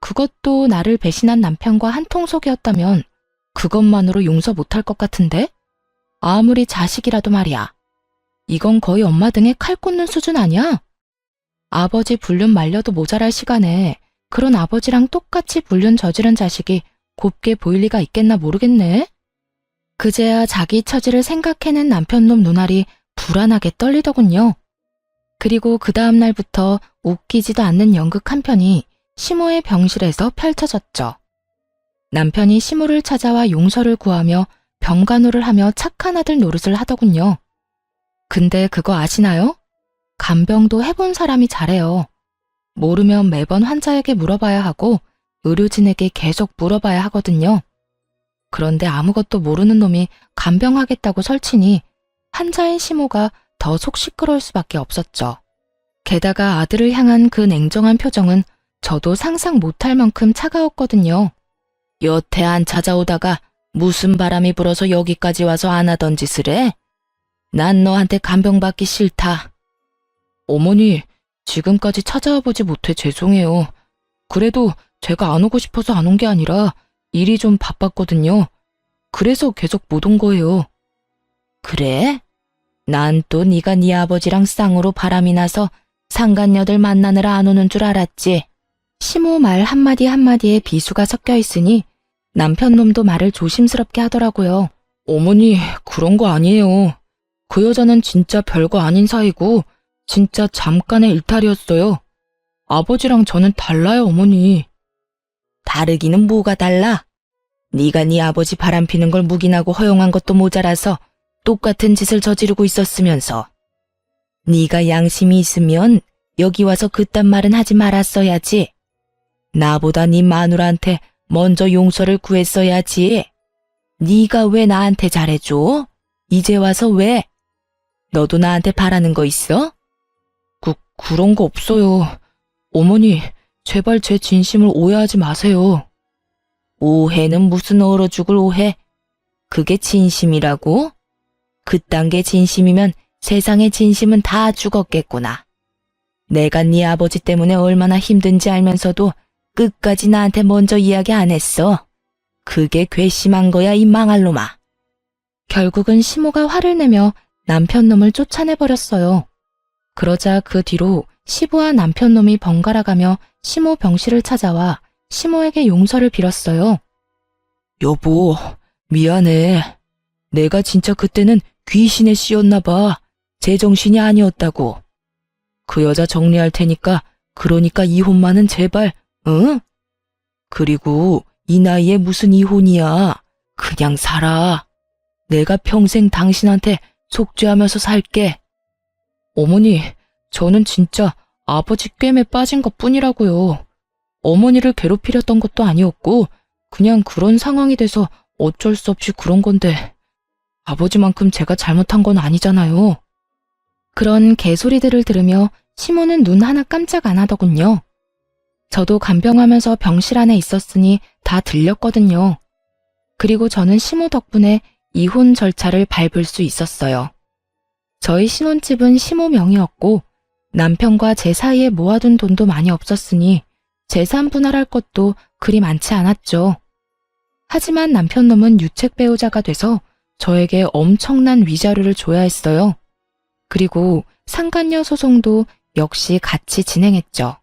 그것도 나를 배신한 남편과 한통속이었다면 그것만으로 용서 못할 것 같은데? 아무리 자식이라도 말이야. 이건 거의 엄마 등에 칼 꽂는 수준 아니야? 아버지 불륜 말려도 모자랄 시간에 그런 아버지랑 똑같이 불륜 저지른 자식이 곱게 보일 리가 있겠나 모르겠네. 그제야 자기 처지를 생각해낸 남편놈 눈알이 불안하게 떨리더군요. 그리고 그 다음 날부터 웃기지도 않는 연극 한 편이 시모의 병실에서 펼쳐졌죠. 남편이 시모를 찾아와 용서를 구하며 병간호를 하며 착한 아들 노릇을 하더군요. 근데 그거 아시나요? 간병도 해본 사람이 잘해요. 모르면 매번 환자에게 물어봐야 하고 의료진에게 계속 물어봐야 하거든요. 그런데 아무것도 모르는 놈이 간병하겠다고 설치니 환자인 시모가 더 속 시끄러울 수밖에 없었죠. 게다가 아들을 향한 그 냉정한 표정은 저도 상상 못할 만큼 차가웠거든요. 여태 안 찾아오다가 무슨 바람이 불어서 여기까지 와서 안 하던 짓을 해? 난 너한테 간병받기 싫다. 어머니, 지금까지 찾아와 보지 못해 죄송해요. 그래도 제가 안 오고 싶어서 안 온 게 아니라 일이 좀 바빴거든요. 그래서 계속 못 온 거예요. 그래? 난 또 네가 네 아버지랑 쌍으로 바람이 나서 상간녀들 만나느라 안 오는 줄 알았지. 시모 말 한마디 한마디에 비수가 섞여 있으니 남편 놈도 말을 조심스럽게 하더라고요. 어머니, 그런 거 아니에요. 그 여자는 진짜 별거 아닌 사이고 진짜 잠깐의 일탈이었어요. 아버지랑 저는 달라요, 어머니. 다르기는 뭐가 달라? 네가 네 아버지 바람피는 걸 묵인하고 허용한 것도 모자라서 똑같은 짓을 저지르고 있었으면서. 네가 양심이 있으면 여기 와서 그딴 말은 하지 말았어야지. 나보다 네 마누라한테 먼저 용서를 구했어야지. 네가 왜 나한테 잘해줘? 이제 와서 왜? 너도 나한테 바라는 거 있어? 그런 거 없어요. 어머니, 제발 제 진심을 오해하지 마세요. 오해는 무슨 얼어 죽을 오해? 그게 진심이라고? 그딴 게 진심이면 세상의 진심은 다 죽었겠구나. 내가 네 아버지 때문에 얼마나 힘든지 알면서도 끝까지 나한테 먼저 이야기 안 했어. 그게 괘씸한 거야, 이 망할 놈아. 결국은 시모가 화를 내며 남편 놈을 쫓아내버렸어요. 그러자 그 뒤로 시부와 남편 놈이 번갈아 가며 시모 병실을 찾아와 시모에게 용서를 빌었어요. 여보, 미안해. 내가 진짜 그때는 귀신에 씌였나 봐. 제정신이 아니었다고. 그 여자 정리할 테니까 그러니까 이혼만은 제발, 응? 그리고 이 나이에 무슨 이혼이야. 그냥 살아. 내가 평생 당신한테 속죄하면서 살게. 어머니, 저는 진짜 아버지 꿰매 빠진 것 뿐이라고요. 어머니를 괴롭히렸던 것도 아니었고 그냥 그런 상황이 돼서 어쩔 수 없이 그런 건데 아버지만큼 제가 잘못한 건 아니잖아요. 그런 개소리들을 들으며 시모는 눈 하나 깜짝 안 하더군요. 저도 간병하면서 병실 안에 있었으니 다 들렸거든요. 그리고 저는 시모 덕분에 이혼 절차를 밟을 수 있었어요. 저희 신혼집은 시모 명의였고 남편과 제 사이에 모아둔 돈도 많이 없었으니 재산 분할할 것도 그리 많지 않았죠. 하지만 남편 놈은 유책 배우자가 돼서 저에게 엄청난 위자료를 줘야 했어요. 그리고 상간녀 소송도 역시 같이 진행했죠.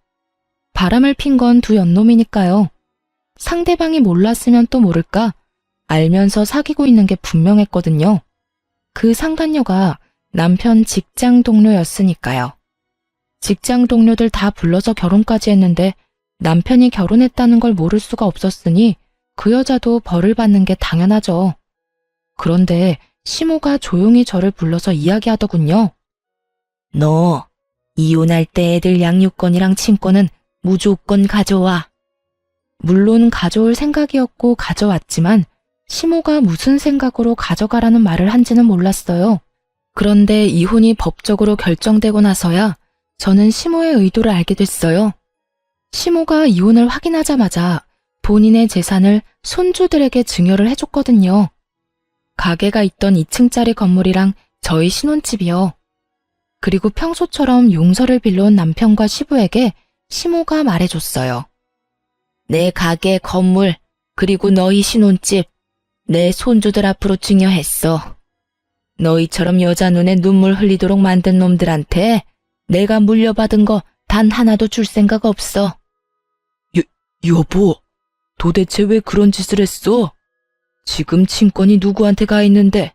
바람을 핀 건 두 연놈이니까요. 상대방이 몰랐으면 또 모를까 알면서 사귀고 있는 게 분명했거든요. 그 상간녀가 남편 직장 동료였으니까요. 직장 동료들 다 불러서 결혼까지 했는데 남편이 결혼했다는 걸 모를 수가 없었으니 그 여자도 벌을 받는 게 당연하죠. 그런데 시모가 조용히 저를 불러서 이야기하더군요. 너 이혼할 때 애들 양육권이랑 친권은 무조건 가져와. 물론 가져올 생각이었고 가져왔지만 시모가 무슨 생각으로 가져가라는 말을 한지는 몰랐어요. 그런데 이혼이 법적으로 결정되고 나서야 저는 시모의 의도를 알게 됐어요. 시모가 이혼을 확인하자마자 본인의 재산을 손주들에게 증여를 해줬거든요. 가게가 있던 2층짜리 건물이랑 저희 신혼집이요. 그리고 평소처럼 용서를 빌려온 남편과 시부에게 시모가 말해줬어요. 내 가게, 건물, 그리고 너희 신혼집, 내 손주들 앞으로 증여했어. 너희처럼 여자 눈에 눈물 흘리도록 만든 놈들한테 내가 물려받은 거 단 하나도 줄 생각 없어. 여보, 도대체 왜 그런 짓을 했어? 지금 친권이 누구한테 가 있는데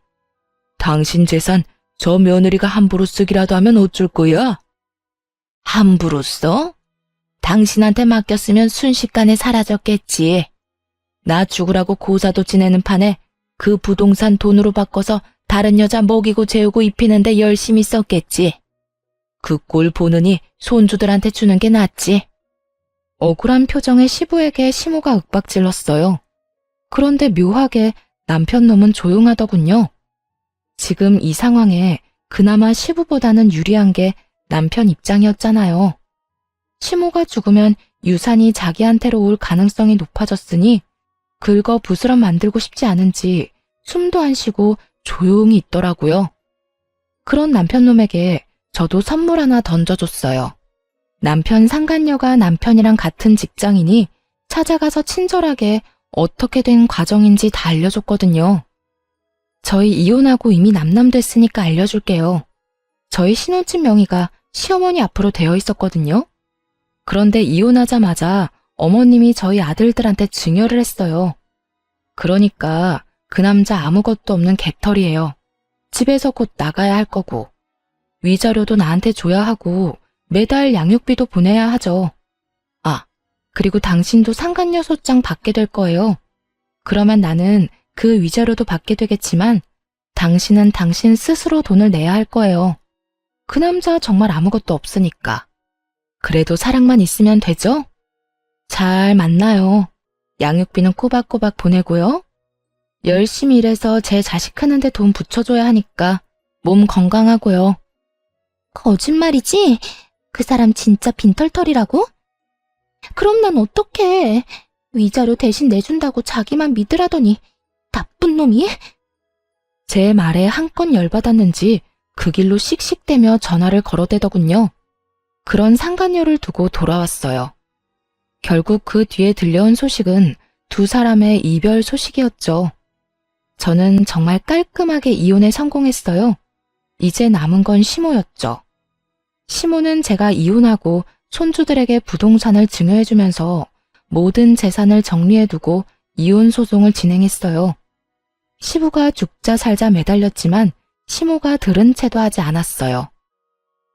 당신 재산 저 며느리가 함부로 쓰기라도 하면 어쩔 거야? 함부로 써? 당신한테 맡겼으면 순식간에 사라졌겠지. 나 죽으라고 고사도 지내는 판에 그 부동산 돈으로 바꿔서 다른 여자 먹이고 재우고 입히는데 열심히 썼겠지. 그 꼴 보느니 손주들한테 주는 게 낫지. 억울한 표정의 시부에게 시모가 윽박질렀어요. 그런데 묘하게 남편 놈은 조용하더군요. 지금 이 상황에 그나마 시부보다는 유리한 게 남편 입장이었잖아요. 시모가 죽으면 유산이 자기한테로 올 가능성이 높아졌으니 긁어 부스럼 만들고 싶지 않은지 숨도 안 쉬고 조용히 있더라고요. 그런 남편놈에게 저도 선물 하나 던져줬어요. 남편 상간녀가 남편이랑 같은 직장이니 찾아가서 친절하게 어떻게 된 과정인지 다 알려줬거든요. 저희 이혼하고 이미 남남됐으니까 알려줄게요. 저희 신혼집 명의가 시어머니 앞으로 되어 있었거든요. 그런데 이혼하자마자 어머님이 저희 아들들한테 증여를 했어요. 그러니까 그 남자 아무것도 없는 개털이에요. 집에서 곧 나가야 할 거고 위자료도 나한테 줘야 하고 매달 양육비도 보내야 하죠. 아, 그리고 당신도 상간녀 소장 받게 될 거예요. 그러면 나는 그 위자료도 받게 되겠지만 당신은 당신 스스로 돈을 내야 할 거예요. 그 남자 정말 아무것도 없으니까. 그래도 사랑만 있으면 되죠? 잘 만나요. 양육비는 꼬박꼬박 보내고요. 열심히 일해서 제 자식 크는데 돈 붙여줘야 하니까 몸 건강하고요. 거짓말이지? 그 사람 진짜 빈털털이라고? 그럼 난 어떡해. 위자료 대신 내준다고 자기만 믿으라더니 나쁜 놈이? 제 말에 한껏 열받았는지 그 길로 씩씩대며 전화를 걸어대더군요. 그런 상간녀를 두고 돌아왔어요. 결국 그 뒤에 들려온 소식은 두 사람의 이별 소식이었죠. 저는 정말 깔끔하게 이혼에 성공했어요. 이제 남은 건 시모였죠. 시모는 제가 이혼하고 손주들에게 부동산을 증여해주면서 모든 재산을 정리해두고 이혼 소송을 진행했어요. 시부가 죽자 살자 매달렸지만 시모가 들은 채도 하지 않았어요.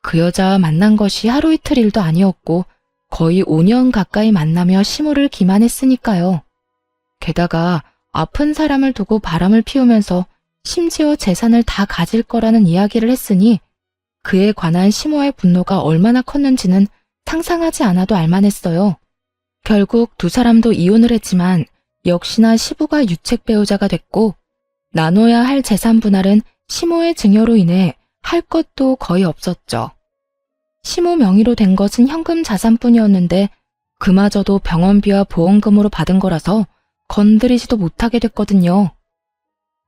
그 여자와 만난 것이 하루 이틀 일도 아니었고 거의 5년 가까이 만나며 시모를 기만했으니까요. 게다가 아픈 사람을 두고 바람을 피우면서 심지어 재산을 다 가질 거라는 이야기를 했으니 그에 관한 시모의 분노가 얼마나 컸는지는 상상하지 않아도 알만했어요. 결국 두 사람도 이혼을 했지만 역시나 시부가 유책 배우자가 됐고 나눠야 할 재산 분할은 시모의 증여로 인해 할 것도 거의 없었죠. 시모 명의로 된 것은 현금 자산뿐이었는데 그마저도 병원비와 보험금으로 받은 거라서 건드리지도 못하게 됐거든요.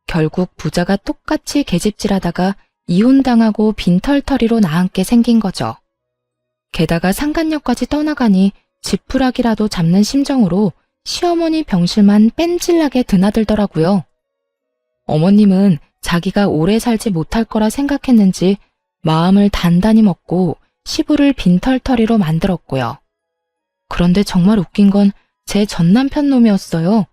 결국 부자가 똑같이 계집질하다가 이혼당하고 빈털터리로 나앉게 생긴 거죠. 게다가 상간녀까지 떠나가니 지푸라기라도 잡는 심정으로 시어머니 병실만 뺀질나게 드나들더라고요. 어머님은 자기가 오래 살지 못할 거라 생각했는지 마음을 단단히 먹고 시부를 빈털터리로 만들었고요. 그런데 정말 웃긴 건 제 전남편 놈이었어요.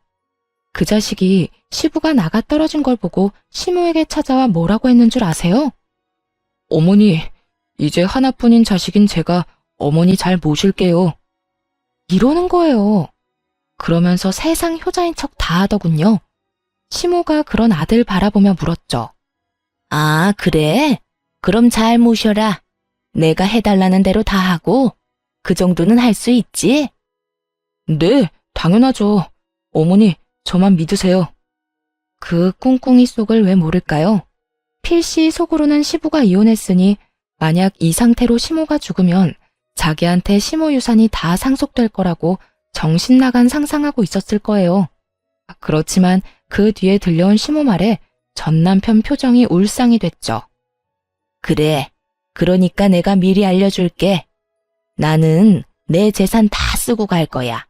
그 자식이 시부가 나가 떨어진 걸 보고 시모에게 찾아와 뭐라고 했는 줄 아세요? 어머니, 이제 하나뿐인 자식인 제가 어머니 잘 모실게요. 이러는 거예요. 그러면서 세상 효자인 척 다 하더군요. 시모가 그런 아들 바라보며 물었죠. 아, 그래? 그럼 잘 모셔라. 내가 해달라는 대로 다 하고 그 정도는 할 수 있지? 네, 당연하죠. 어머니, 저만 믿으세요. 그 꿍꿍이 속을 왜 모를까요? 필시 속으로는 시부가 이혼했으니 만약 이 상태로 시모가 죽으면 자기한테 시모 유산이 다 상속될 거라고 정신 나간 상상하고 있었을 거예요. 그렇지만 그 뒤에 들려온 시모 말에 전 남편 표정이 울상이 됐죠. 그래, 그러니까 내가 미리 알려줄게. 나는 내 재산 다 쓰고 갈 거야.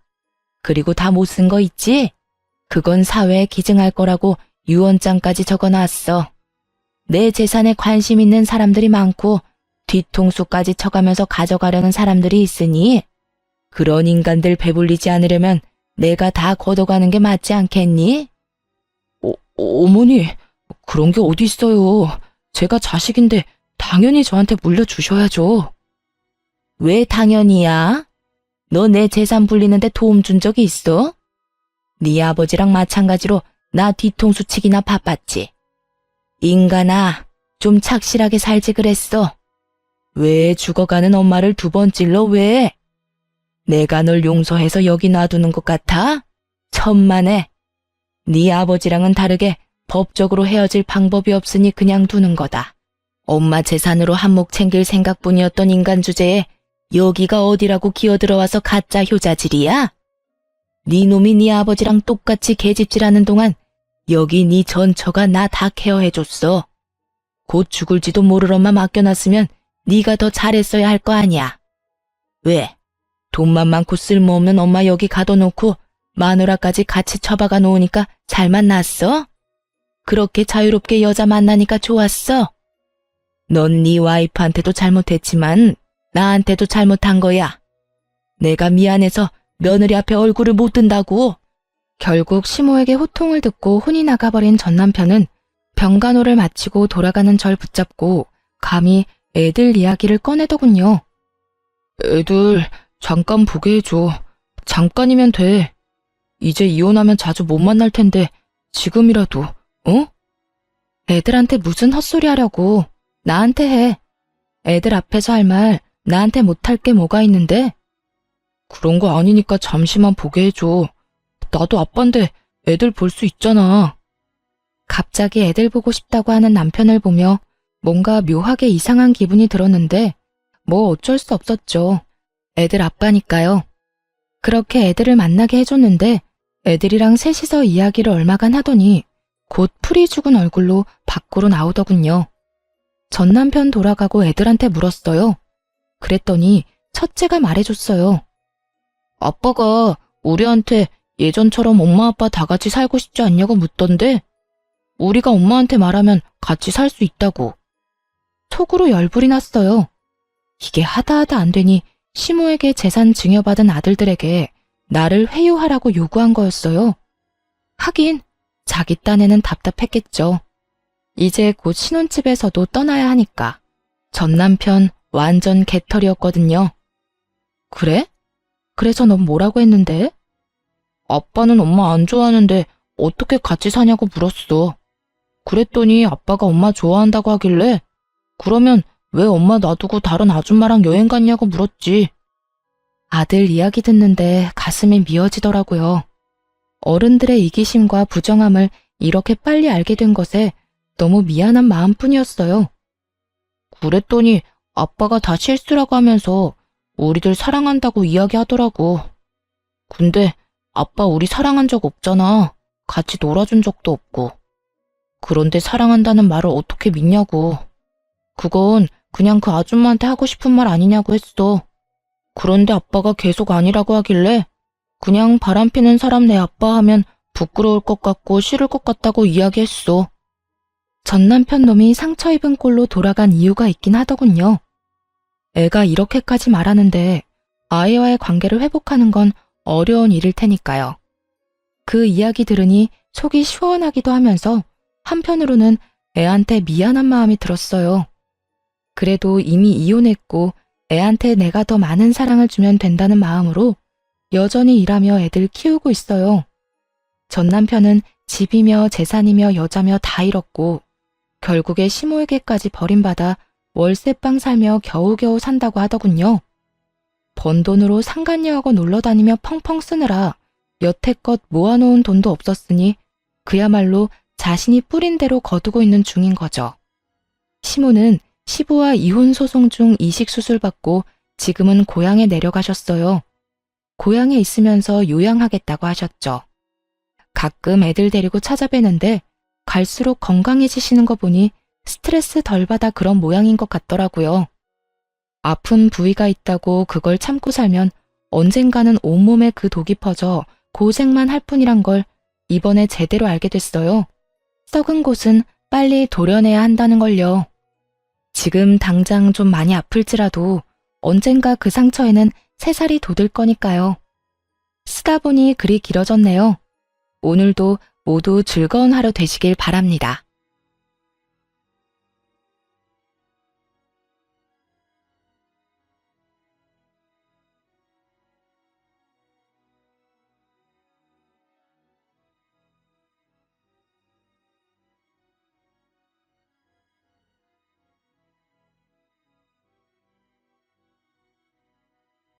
그리고 다 못 쓴 거 있지? 그건 사회에 기증할 거라고 유언장까지 적어놨어. 내 재산에 관심 있는 사람들이 많고 뒤통수까지 쳐가면서 가져가려는 사람들이 있으니 그런 인간들 배불리지 않으려면 내가 다 걷어가는 게 맞지 않겠니? 어머니, 그런 게 어디 있어요. 제가 자식인데 당연히 저한테 물려주셔야죠. 왜 당연히야? 너 내 재산 불리는데 도움 준 적이 있어? 네 아버지랑 마찬가지로 나 뒤통수 치기나 바빴지. 인간아, 좀 착실하게 살지 그랬어. 왜 죽어가는 엄마를 두 번 찔러 왜? 내가 널 용서해서 여기 놔두는 것 같아? 천만에. 네 아버지랑은 다르게 법적으로 헤어질 방법이 없으니 그냥 두는 거다. 엄마 재산으로 한몫 챙길 생각뿐이었던 인간 주제에 여기가 어디라고 기어들어와서 가짜 효자질이야? 네 놈이 네 아버지랑 똑같이 계집질하는 동안 여기 네 전처가 나 다 케어해줬어. 곧 죽을지도 모를 엄마 맡겨놨으면 네가 더 잘했어야 할 거 아니야. 왜? 돈만 많고 쓸모없는 엄마 여기 가둬놓고 마누라까지 같이 처박아 놓으니까 잘 만났어? 그렇게 자유롭게 여자 만나니까 좋았어? 넌 네 와이프한테도 잘못했지만 나한테도 잘못한 거야. 내가 미안해서 며느리 앞에 얼굴을 못 든다고. 결국 시모에게 호통을 듣고 혼이 나가버린 전 남편은 병간호를 마치고 돌아가는 절 붙잡고 감히 애들 이야기를 꺼내더군요. 애들 잠깐 보게 해줘. 잠깐이면 돼. 이제 이혼하면 자주 못 만날 텐데 지금이라도, 어? 애들한테 무슨 헛소리 하려고. 나한테 해. 애들 앞에서 할 말 나한테 못할 게 뭐가 있는데? 그런 거 아니니까 잠시만 보게 해줘. 나도 아빠인데 애들 볼 수 있잖아. 갑자기 애들 보고 싶다고 하는 남편을 보며 뭔가 묘하게 이상한 기분이 들었는데 뭐 어쩔 수 없었죠. 애들 아빠니까요. 그렇게 애들을 만나게 해줬는데 애들이랑 셋이서 이야기를 얼마간 하더니 곧 풀이 죽은 얼굴로 밖으로 나오더군요. 전 남편 돌아가고 애들한테 물었어요. 그랬더니 첫째가 말해줬어요. 아빠가 우리한테 예전처럼 엄마 아빠 다 같이 살고 싶지 않냐고 묻던데 우리가 엄마한테 말하면 같이 살 수 있다고. 속으로 열불이 났어요. 이게 하다 안 되니 시모에게 재산 증여받은 아들들에게 나를 회유하라고 요구한 거였어요. 하긴 자기 딴에는 답답했겠죠. 이제 곧 신혼집에서도 떠나야 하니까. 전 남편 완전 개털이었거든요. 그래? 그래서 넌 뭐라고 했는데? 아빠는 엄마 안 좋아하는데 어떻게 같이 사냐고 물었어. 그랬더니 아빠가 엄마 좋아한다고 하길래 그러면 왜 엄마 놔두고 다른 아줌마랑 여행 갔냐고 물었지. 아들 이야기 듣는데 가슴이 미어지더라고요. 어른들의 이기심과 부정함을 이렇게 빨리 알게 된 것에 너무 미안한 마음뿐이었어요. 그랬더니 아빠가 다 실수라고 하면서 우리들 사랑한다고 이야기하더라고. 근데 아빠 우리 사랑한 적 없잖아. 같이 놀아준 적도 없고. 그런데 사랑한다는 말을 어떻게 믿냐고. 그건 그냥 그 아줌마한테 하고 싶은 말 아니냐고 했어. 그런데 아빠가 계속 아니라고 하길래 그냥 바람피는 사람 내 아빠 하면 부끄러울 것 같고 싫을 것 같다고 이야기했어. 전 남편 놈이 상처 입은 꼴로 돌아간 이유가 있긴 하더군요. 애가 이렇게까지 말하는데 아이와의 관계를 회복하는 건 어려운 일일 테니까요. 그 이야기 들으니 속이 시원하기도 하면서 한편으로는 애한테 미안한 마음이 들었어요. 그래도 이미 이혼했고 애한테 내가 더 많은 사랑을 주면 된다는 마음으로 여전히 일하며 애들 키우고 있어요. 전 남편은 집이며 재산이며 여자며 다 잃었고 결국에 시모에게까지 버림받아 월세방 살며 겨우겨우 산다고 하더군요. 번 돈으로 상간녀하고 놀러 다니며 펑펑 쓰느라 여태껏 모아놓은 돈도 없었으니 그야말로 자신이 뿌린 대로 거두고 있는 중인 거죠. 시모는 시부와 이혼 소송 중 이식 수술 받고 지금은 고향에 내려가셨어요. 고향에 있으면서 요양하겠다고 하셨죠. 가끔 애들 데리고 찾아뵈는데 갈수록 건강해지시는 거 보니 스트레스 덜 받아 그런 모양인 것 같더라고요. 아픈 부위가 있다고 그걸 참고 살면 언젠가는 온몸에 그 독이 퍼져 고생만 할 뿐이란 걸 이번에 제대로 알게 됐어요. 썩은 곳은 빨리 도려내야 한다는 걸요. 지금 당장 좀 많이 아플지라도 언젠가 그 상처에는 새살이 돋을 거니까요. 쓰다 보니 글이 길어졌네요. 오늘도 모두 즐거운 하루 되시길 바랍니다.